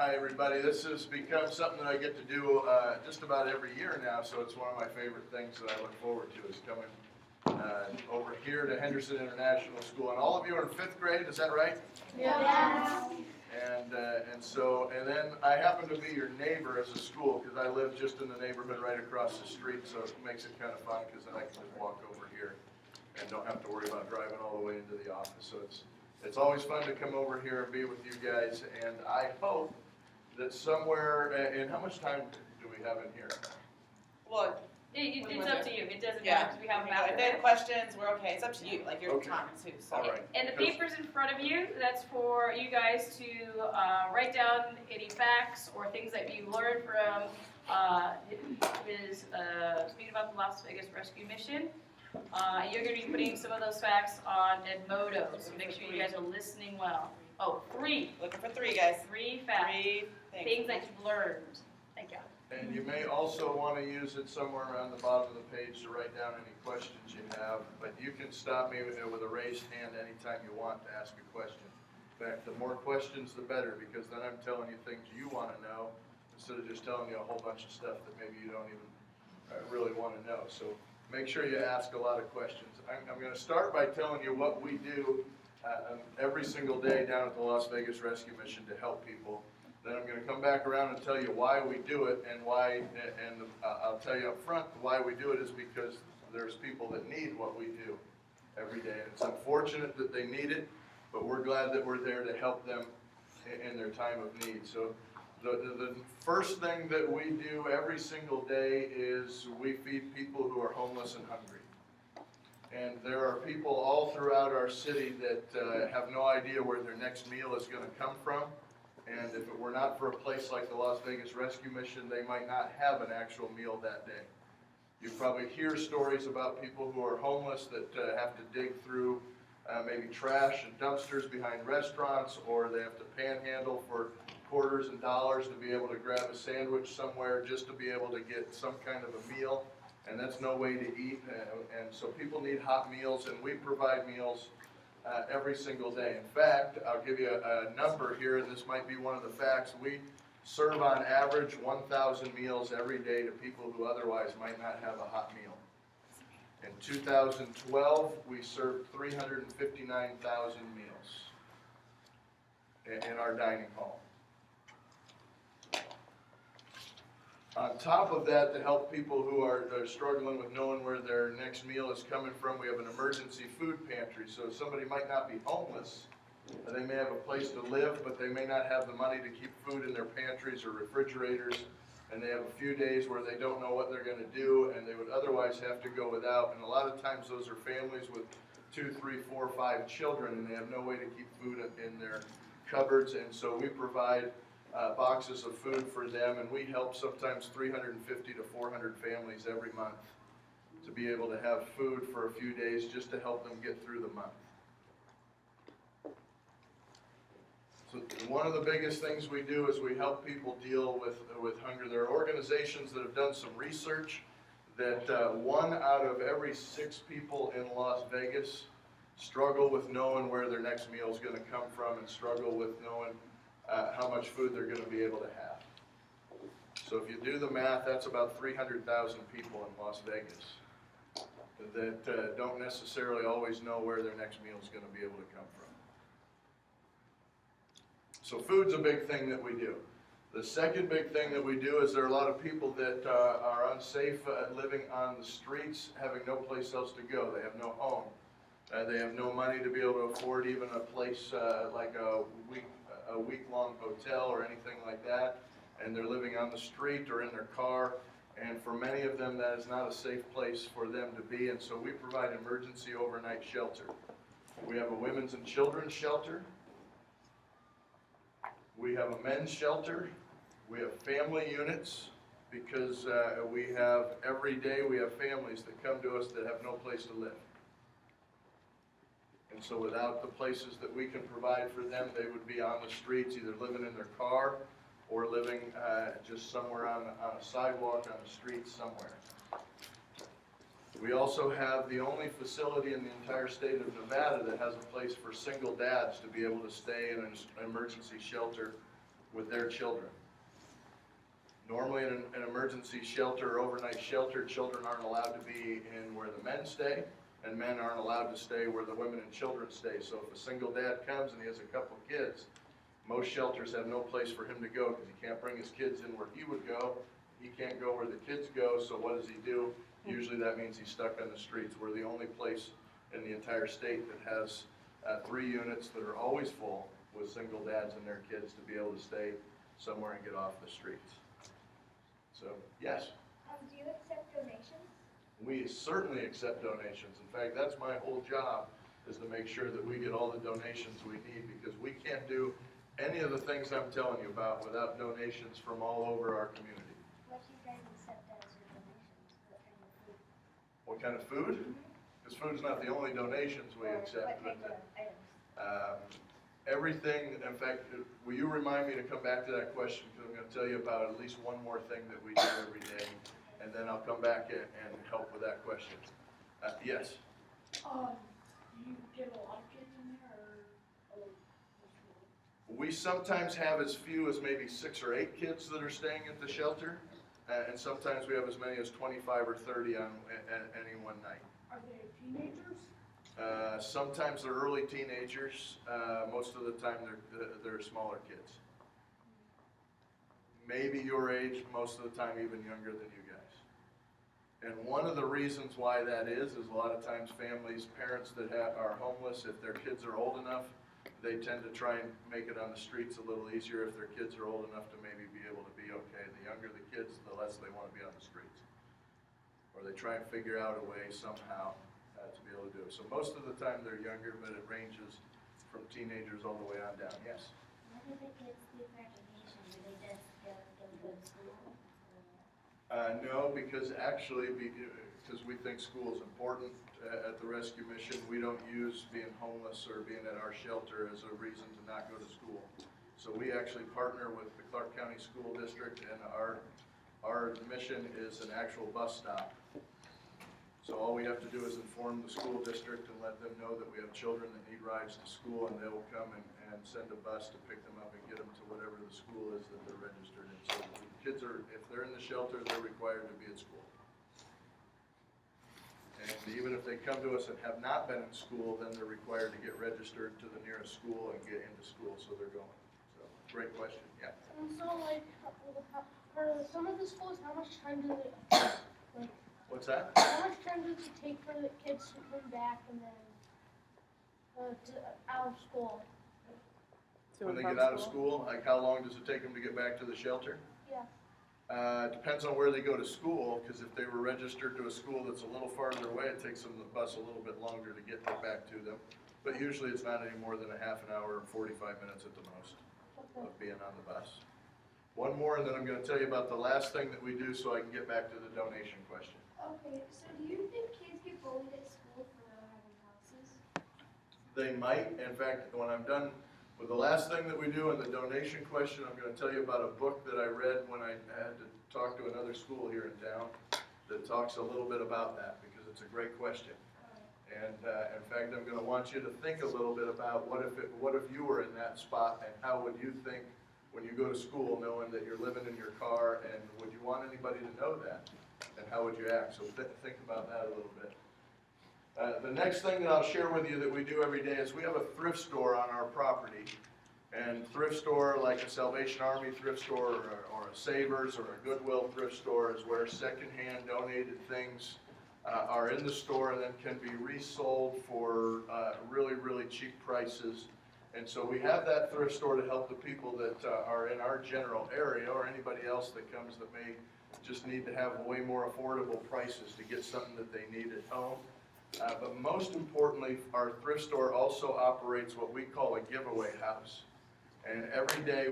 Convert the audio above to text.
Hi everybody, this has become something that I get to do just about every year now, so it's one of my favorite things that I look forward to is coming over here to Henderson International School. And all of you are in 5th grade, is that right? Yeah. And then I happen to be your neighbor as a school because I live just in the neighborhood right across the street, so it makes it kind of fun because then I can just walk over here and don't have to worry about driving all the way into the office. So it's always fun to come over here and be with you guys, and I hope that somewhere, and how much time do we have in here? Well, It's up to you. It doesn't yeah, matter because we have them if they have after. questions, we're okay. It's up to you. Like you're Okay. Tom and Sue. So. All right. And the paper's in front of you. That's for you guys to write down any facts or things that you learned from his speaking about the Las Vegas Rescue Mission. You're going to be putting some of those facts on Edmodo, so make sure you guys are listening well. Oh, 3. Looking for 3 guys. 3 facts. 3 Things that you've learned. Thank you. And you may also want to use it somewhere around the bottom of the page to write down any questions you have, but you can stop me with a raised hand anytime you want to ask a question. In fact, the more questions, the better, because then I'm telling you things you want to know instead of just telling you a whole bunch of stuff that maybe you don't even really want to know. So make sure you ask a lot of questions. I'm going to start by telling you what we do every single day down at the Las Vegas Rescue Mission to help people. Then I'm going to come back around and tell you why we do it, and I'll tell you up front why we do it is because there's people that need what we do every day. And it's unfortunate that they need it, but we're glad that we're there to help them in their time of need. So the first thing that we do every single day is we feed people who are homeless and hungry. And there are people all throughout our city that have no idea where their next meal is going to come from. And if it were not for a place like the Las Vegas Rescue Mission, they might not have an actual meal that day. You probably hear stories about people who are homeless that have to dig through maybe trash and dumpsters behind restaurants, or they have to panhandle for quarters and dollars to be able to grab a sandwich somewhere just to be able to get some kind of a meal. And that's no way to eat. And so people need hot meals, and we provide meals every single day. In fact, I'll give you a number here, and this might be one of the facts. We serve on average 1,000 meals every day to people who otherwise might not have a hot meal. In 2012, we served 359,000 meals in our dining hall. On top of that, to help people who are struggling with knowing where their next meal is coming from, we have an emergency food pantry. So somebody might not be homeless, they may have a place to live, but they may not have the money to keep food in their pantries or refrigerators, and they have a few days where they don't know what they're going to do, and they would otherwise have to go without. And a lot of times those are families with 2, 3, 4, 5 children, and they have no way to keep food in their cupboards, and so we provide boxes of food for them, and we help sometimes 350 to 400 families every month to be able to have food for a few days just to help them get through the month. So one of the biggest things we do is we help people deal with hunger. There are organizations that have done some research that 1 out of every 6 people in Las Vegas struggle with knowing where their next meal is going to come from and struggle with knowing how much food they're going to be able to have. So if you do the math, that's about 300,000 people in Las Vegas that don't necessarily always know where their next meal is going to be able to come from. So food's a big thing that we do. The second big thing that we do is there are a lot of people that are unsafe living on the streets, having no place else to go. They have no home. They have no money to be able to afford even a place like a week-long hotel or anything like that, and they're living on the street or in their car, and for many of them that is not a safe place for them to be, and so we provide emergency overnight shelter. We have a women's and children's shelter, we have a men's shelter, we have family units, because every day we have families that come to us that have no place to live. And so without the places that we can provide for them, they would be on the streets, either living in their car or living just somewhere on a sidewalk, on the street somewhere. We also have the only facility in the entire state of Nevada that has a place for single dads to be able to stay in an emergency shelter with their children. Normally in an emergency shelter or overnight shelter, children aren't allowed to be in where the men stay, and men aren't allowed to stay where the women and children stay. So if a single dad comes and he has a couple of kids, most shelters have no place for him to go because he can't bring his kids in where he would go. He can't go where the kids go, so what does he do? Usually that means he's stuck on the streets. We're the only place in the entire state that has 3 units that are always full with single dads and their kids to be able to stay somewhere and get off the streets. So, yes, Do you accept donations? we certainly accept donations. In fact, that's my whole job, is to make sure that we get all the donations we need, because we can't do any of the things I'm telling you about without donations from all over our community. What do you guys accept as your donations? What kind of food? What kind of food? Because food's not the only donations we Or accept. what but, type of items? Everything, in fact, will you remind me to come back to that question, because I'm going to tell you about at least one more thing that we do every day, and then I'll come back and help with that question. Yes? Do you get a lot of kids in there, or? We sometimes have as few as maybe 6 or 8 kids that are staying at the shelter, and sometimes we have as many as 25 or 30 on any one night. Are they teenagers? Sometimes they're early teenagers. Most of the time they're smaller kids. Maybe your age, most of the time even younger than you guys. And one of the reasons why that is a lot of times families, parents that are homeless, if their kids are old enough, they tend to try and make it on the streets a little easier if their kids are old enough to maybe be able to be okay. The younger the kids, the less they want to be on the streets. Or they try and figure out a way somehow to be able to do it. So most of the time they're younger, but it ranges from teenagers all the way on down. Yes? What do the kids do for education? Do they just go to school? No, because actually, because we think school is important at the rescue mission, we don't use being homeless or being at our shelter as a reason to not go to school. So we actually partner with the Clark County School District, and our mission is an actual bus stop. So all we have to do is inform the school district and let them know that we have children that need rides to school, and they will come and send a bus to pick them up and get them to whatever the school is that they're registered in. So the kids are, if they're in the shelter, they're required to be at school. And even if they come to us and have not been in school, then they're required to get registered to the nearest school and get into school, so they're going. So, great question, yeah. And so, like, for some of the schools, how much time do they, What's that? how much time does it take for the kids to come back and then, out of school? When they get out of school, like how long does it take them to get back to the shelter? Yeah. Depends on where they go to school, because if they were registered to a school that's a little farther away, it takes them the bus a little bit longer to get back to them. But usually it's not any more than a half an hour or 45 minutes at the most of being on the bus. One more, and then I'm going to tell you about the last thing that we do so I can get back to the donation question. Okay, so do you think kids get bullied at school for not having houses? They might. In fact, when I'm done with the last thing that we do in the donation question, I'm going to tell you about a book that I read when I had to talk to another school here in town that talks a little bit about that, because it's a great question. And in fact, I'm going to want you to think a little bit about what if you were in that spot, and how would you think when you go to school, knowing that you're living in your car, and would you want anybody to know that? And how would you act? So think about that a little bit. The next thing that I'll share with you that we do every day is we have a thrift store on our property. And thrift store, like a Salvation Army thrift store or a Savers or a Goodwill thrift store, is where secondhand donated things are in the store and then can be resold for really, really cheap prices. And so we have that thrift store to help the people that are in our general area, or anybody else that comes that may just need to have way more affordable prices to get something that they need at home. But most importantly, our thrift store also operates what we call a giveaway house. And every day